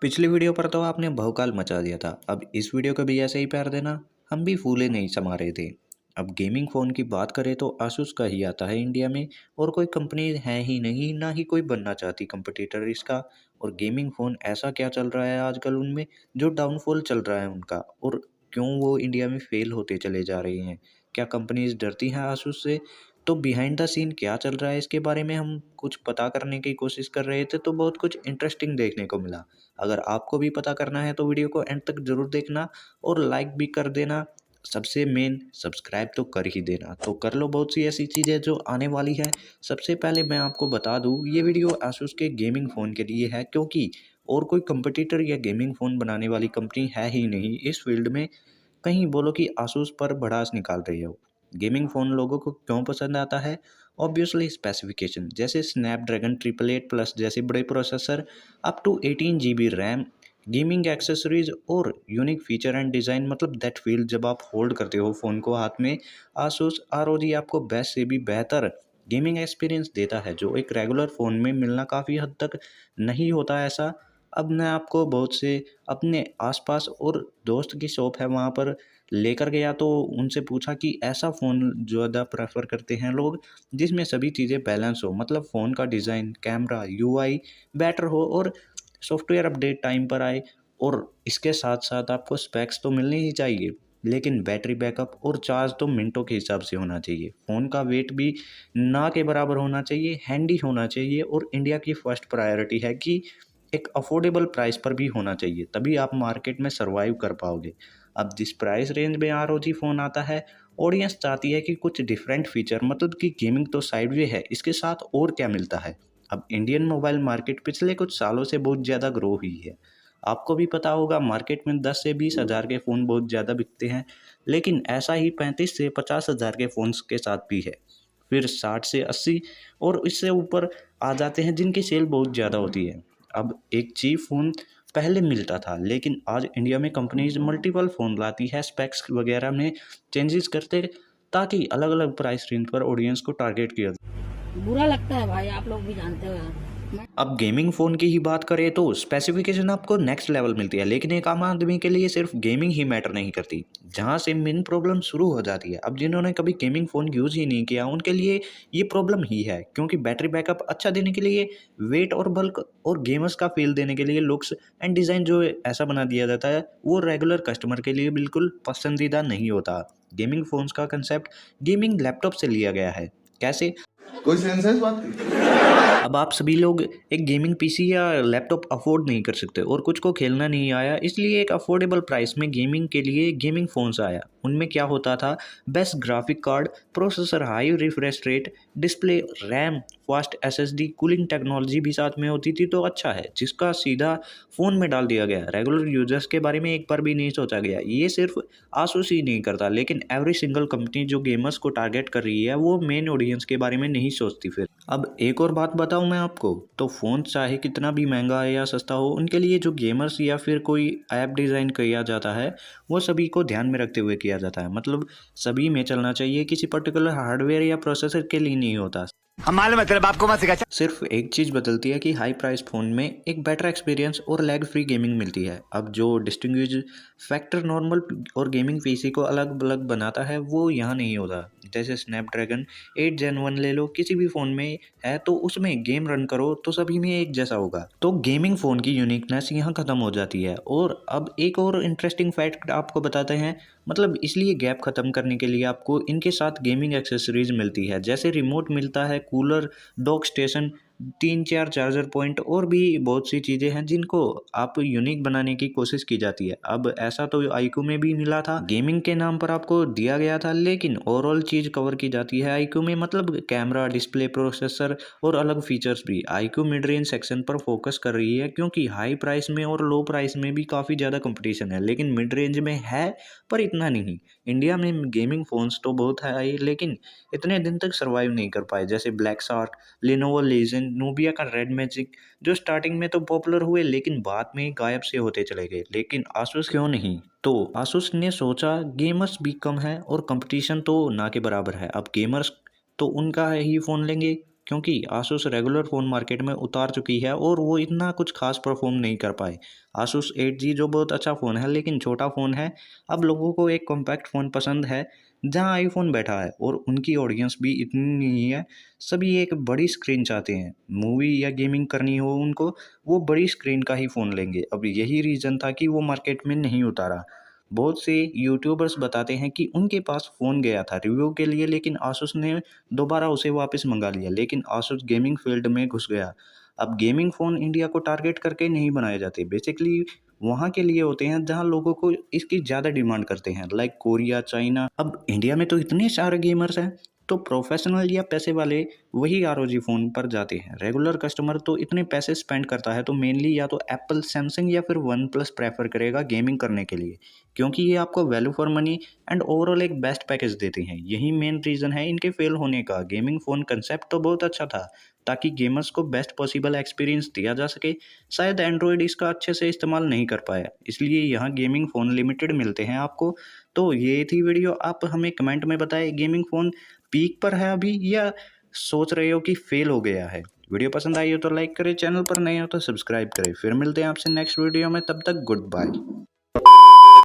पिछली वीडियो पर तो आपने भौकाल मचा दिया था। अब इस वीडियो को भी ऐसे ही प्यार देना। हम भी फूले नहीं समा रहे थे। अब गेमिंग फ़ोन की बात करें तो आसूस का ही आता है इंडिया में। और कोई कंपनी है ही नहीं, ना ही कोई बनना चाहती कंपटीटर इसका। और गेमिंग फ़ोन ऐसा क्या चल रहा है आजकल उनमें, जो डाउनफॉल चल रहा है उनका, और क्यों वो इंडिया में फेल होते चले जा रहे हैं। क्या कंपनीज डरती हैं आसूस से? तो बिहाइंड द सीन क्या चल रहा है इसके बारे में हम कुछ पता करने की कोशिश कर रहे थे, तो बहुत कुछ इंटरेस्टिंग देखने को मिला। अगर आपको भी पता करना है तो वीडियो को एंड तक ज़रूर देखना और लाइक भी कर देना। सबसे मेन सब्सक्राइब तो कर ही देना। तो कर लो बहुत सी ऐसी चीज़ें जो आने वाली है। सबसे पहले मैं आपको बता दूं, ये वीडियो आसूस के गेमिंग फ़ोन के लिए है, क्योंकि और कोई कंपटीटर या गेमिंग फ़ोन बनाने वाली कंपनी है ही नहीं इस फील्ड में। कहीं बोलो कि आसूस पर भड़ास निकाल रही हो। गेमिंग फ़ोन लोगों को क्यों पसंद आता है? ऑब्वियसली स्पेसिफिकेशन, जैसे स्नैपड्रैगन 888 प्लस जैसे बड़े processor, up to 18 GB RAM, gaming accessories और यूनिक फीचर एंड डिज़ाइन। मतलब दैट फील जब आप होल्ड करते हो फ़ोन को हाथ में, आसूस ROG आपको बेस्ट से भी बेहतर गेमिंग एक्सपीरियंस देता है, जो एक रेगुलर फ़ोन में मिलना काफ़ी हद तक नहीं होता ऐसा। अब मैं आपको बहुत से अपने आसपास और दोस्त की शॉप है वहाँ पर लेकर गया, तो उनसे पूछा कि ऐसा फ़ोन ज़्यादा प्रेफर करते हैं लोग जिसमें सभी चीज़ें बैलेंस हो। मतलब फ़ोन का डिज़ाइन, कैमरा, UI बेटर हो और सॉफ्टवेयर अपडेट टाइम पर आए। और इसके साथ साथ आपको स्पेक्स तो मिलने ही चाहिए, लेकिन बैटरी बैकअप और चार्ज तो मिनटों के हिसाब से होना चाहिए। फ़ोन का वेट भी ना के बराबर होना चाहिए, हैंडी होना चाहिए, और इंडिया की फर्स्ट प्रायोरिटी है कि एक अफोर्डेबल प्राइस पर भी होना चाहिए, तभी आप मार्केट में सर्वाइव कर पाओगे। अब जिस प्राइस रेंज में ROG फ़ोन आता है, ऑडियंस चाहती है कि कुछ डिफरेंट फीचर, मतलब कि गेमिंग तो साइड वे है, इसके साथ और क्या मिलता है। अब इंडियन मोबाइल मार्केट पिछले कुछ सालों से बहुत ज़्यादा ग्रो हुई है। आपको भी पता होगा, मार्केट में 10 से 20 हज़ार के फ़ोन बहुत ज़्यादा बिकते हैं, लेकिन ऐसा ही 35 से 50 हज़ार के फ़ोन्स के साथ भी है। फिर 60 से 80 और इससे ऊपर आ जाते हैं जिनकी सेल बहुत ज़्यादा होती है। अब एक चीप फ़ोन पहले मिलता था, लेकिन आज इंडिया में कंपनीज मल्टीपल फ़ोन लाती है, स्पेक्स वगैरह में चेंजेस करते, ताकि अलग अलग प्राइस रेंज पर ऑडियंस को टारगेट किया। बुरा लगता है भाई, आप लोग भी जानते हो यार। अब गेमिंग फ़ोन की ही बात करें तो स्पेसिफिकेशन आपको नेक्स्ट लेवल मिलती है, लेकिन एक आम आदमी के लिए सिर्फ गेमिंग ही मैटर नहीं करती। जहाँ से मेन प्रॉब्लम शुरू हो जाती है, अब जिन्होंने कभी गेमिंग फ़ोन यूज़ ही नहीं किया उनके लिए ये प्रॉब्लम ही है, क्योंकि बैटरी बैकअप अच्छा देने के लिए, वेट और बल्क और गेमर्स का फील देने के लिए लुक्स एंड डिज़ाइन जो ऐसा बना दिया जाता है, वो रेगुलर कस्टमर के लिए बिल्कुल पसंदीदा नहीं होता। गेमिंग फ़ोन्स का कंसेप्ट गेमिंग लैपटॉप से लिया गया है। कैसे? कोई सेंस है इस बात की? अब आप सभी लोग एक गेमिंग पीसी या लैपटॉप अफोर्ड नहीं कर सकते, और कुछ को खेलना नहीं आया, इसलिए एक अफोर्डेबल प्राइस में गेमिंग के लिए गेमिंग फ़ोन्स आया। उनमें क्या होता था? Best graphic card, processor, high refresh rate, display, RAM, fast SSD, cooling technology भी साथ में होती थी, तो अच्छा है जिसका सीधा फ़ोन में डाल दिया गया। रेगुलर यूजर्स के बारे में एक बार भी नहीं सोचा गया। ये सिर्फ आसूस ही नहीं करता, लेकिन एवरी सिंगल कंपनी जो गेमर्स को टारगेट कर रही है, वो मेन ऑडियंस के बारे में नहीं सोचती। फिर अब एक और बात बताऊं मैं आपको, तो फ़ोन चाहे कितना भी महंगा है या सस्ता हो, उनके लिए जो गेमर्स या फिर कोई ऐप डिज़ाइन किया जाता है, वो सभी को ध्यान में रखते हुए किया जाता है। मतलब सभी में चलना चाहिए, किसी पर्टिकुलर हार्डवेयर या प्रोसेसर के लिए नहीं होता। हम मालूम है तेरे बाप को मत सिखा। सिर्फ एक चीज़ बदलती है कि हाई प्राइस फ़ोन में एक बेटर एक्सपीरियंस और लैग फ्री गेमिंग मिलती है। अब जो डिस्टिंग्विश फैक्टर नॉर्मल और गेमिंग पीसी को अलग अलग बनाता है, वो यहाँ नहीं होता। जैसे स्नैपड्रैगन 8 Gen 1 ले लो, किसी भी फ़ोन में है तो उसमें गेम रन करो तो सभी में एक जैसा होगा। तो गेमिंग फ़ोन की यूनिकनेस यहाँ ख़त्म हो जाती है। और अब एक और इंटरेस्टिंग फैक्ट आपको बताते हैं। मतलब इसलिए गैप ख़त्म करने के लिए आपको इनके साथ गेमिंग एक्सेसरीज मिलती है, जैसे रिमोट मिलता है, cooler, dock station, 3-4 charger point, और भी बहुत सी चीज़ें हैं जिनको आप यूनिक बनाने की कोशिश की जाती है। अब ऐसा तो iQOO में भी मिला था, गेमिंग के नाम पर आपको दिया गया था, लेकिन ओवरऑल चीज़ कवर की जाती है iQOO में। मतलब कैमरा, डिस्प्ले, प्रोसेसर और अलग फीचर्स भी। iQOO मिड रेंज सेक्शन पर फोकस कर रही है, क्योंकि हाई प्राइस में और लो प्राइस में भी काफ़ी ज़्यादा कंपटीशन है, लेकिन मिड रेंज में है पर इतना नहीं। इंडिया में गेमिंग फ़ोन्स तो बहुत है, लेकिन इतने दिन तक सर्वाइव नहीं कर पाए, जैसे black shark, Lenovo legend, Nubia का रेड मैजिक, जो स्टार्टिंग में तो पॉपुलर हुए लेकिन बाद में गायब से होते चले गए। लेकिन आसूस क्यों नहीं? तो आसूस ने सोचा गेमर्स भी कम है और कंपटीशन तो ना के बराबर है। अब गेमर्स तो उनका ही फ़ोन लेंगे क्योंकि आसूस रेगुलर फ़ोन मार्केट में उतार चुकी है और वो इतना कुछ खास परफॉर्म नहीं कर पाए। आसूस 8G जो बहुत अच्छा फ़ोन है लेकिन छोटा फ़ोन है। अब लोगों को एक कॉम्पैक्ट फ़ोन पसंद है जहां आईफोन बैठा है और उनकी ऑडियंस भी इतनी नहीं है। सभी एक बड़ी स्क्रीन चाहते हैं, मूवी या गेमिंग करनी हो उनको, वो बड़ी स्क्रीन का ही फ़ोन लेंगे। अब यही रीज़न था कि वो मार्केट में नहीं उतारा। बहुत से यूट्यूबर्स बताते हैं कि उनके पास फ़ोन गया था रिव्यू के लिए लेकिन आसूस ने दोबारा उसे वापस मंगा लिया, लेकिन आसूस गेमिंग फील्ड में घुस गया। अब गेमिंग फ़ोन इंडिया को टारगेट करके नहीं बनाए जाते, बेसिकली वहाँ के लिए होते हैं जहाँ लोगों को इसकी ज़्यादा डिमांड करते हैं, लाइक कोरिया, चाइना। अब इंडिया में तो इतने सारे गेमर्स हैं, तो प्रोफेशनल या पैसे वाले वही ROG फ़ोन पर जाते हैं। रेगुलर कस्टमर तो इतने पैसे स्पेंड करता है तो मेनली या तो एप्पल, सैमसंग या फिर वन प्लस प्रेफर करेगा गेमिंग करने के लिए, क्योंकि ये आपको value for money and overall एक बेस्ट पैकेज देते हैं। यही मेन रीज़न है इनके फेल होने का। गेमिंग फ़ोन कंसेप्ट तो बहुत अच्छा था ताकि गेमर्स को बेस्ट पॉसिबल एक्सपीरियंस दिया जा सके। शायद एंड्रॉयड इसका अच्छे से इस्तेमाल नहीं कर पाया, इसलिए यहाँ गेमिंग फ़ोन लिमिटेड मिलते हैं आपको। तो ये थी वीडियो, आप हमें कमेंट में बताएं गेमिंग फ़ोन पीक पर है अभी या सोच रहे हो कि फेल हो गया है। वीडियो पसंद आई हो तो लाइक करें, चैनल पर नए हो तो सब्सक्राइब करें। फिर मिलते हैं आपसे नेक्स्ट वीडियो में, तब तक गुड बाय।